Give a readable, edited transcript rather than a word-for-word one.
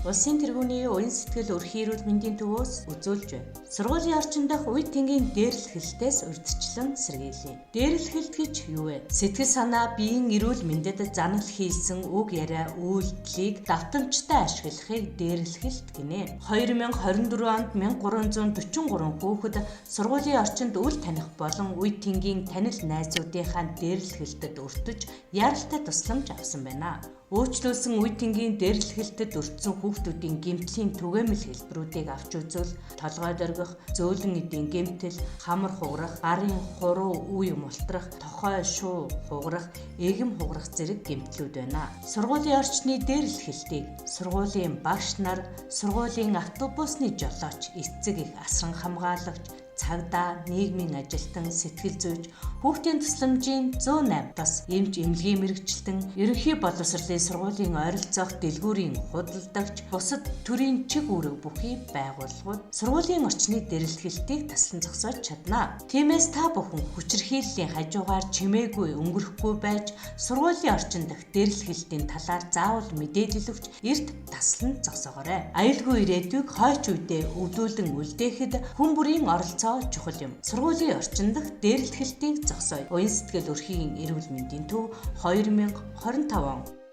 Улсын тэргүүний уян сэтгэл өрхийн эрүүл мэндийн төвөөс үзүүлж байна. Сургуулийн орчин дахь үе тэнгийн дээрлэхэлтээс урьдчилан сэргийлье. Дээрлэхэлт гэж юу вэ? Сэтгэл санаа, биеийн эрүүл мэндэд занал хийсэн үг яриа, үйлдэлийг давтамжтай ашиглахыг дээрлэхэлт гинэ. 2024 онд 1343 хүүхэд сургуулийн орчинд үл таних болон үе тэнгийн танил найзуудынхаа дээрлэхэлтэд өртөж яралтай тусламж авсан байна. Өөрчлөлсөн үе тэнгийн дээрлэхэлтэд өртсөн хүүхдүүдийн гэмтлийн түгээмэл хэлбэрүүдийг авч үзвэл толгой дөргих, зөөлөн эдийн гэмтэл, хамар хугарах, гарын хуруу үе мултрах, тохой шуу хугарах, эгэм хугарах зэрэг гэмтлүүд байна. Сургуулийн орчны дээрлэхэлтийг сургуулийн багш нар, сургуулийн автобусны жолооч, эцэг их асран хамгаалагч, цагдаа, нийгмийн ажилтан, сэтгэл зүйч, хүүхдийн тусламжийн 108-аас эмч, эмнэлгийн мэргэжилтэн, ерөнхий боловсролын сургуулийн ойролцоох дэлгүүрийн худалдагч, бусад төрийн чиг үүрэг бүхий байгууллагууд сургуулийн орчны дээрлэхэлтийг таслан зогсоож чадна. Тиймээс та бүхэн хүчирхийллийн хажуугаар чимээгүй өнгөрөхгүй байж сургуулийн орчин дахь дээрлэхэлтийн талаар заавал мэдээлэл өгч эрт таслан зогсоогоорой. Аюулгүй ирээдүйг хойч үедээ өвдүүлэн үлдээхэд хүн бүрийн оролцоо чухал юм. Сургуулийн орчин дахь дээрлэхэлтийг зогсооё. Уян сэтгэл өрхийн эрүүл мэндийн төв 2025 он.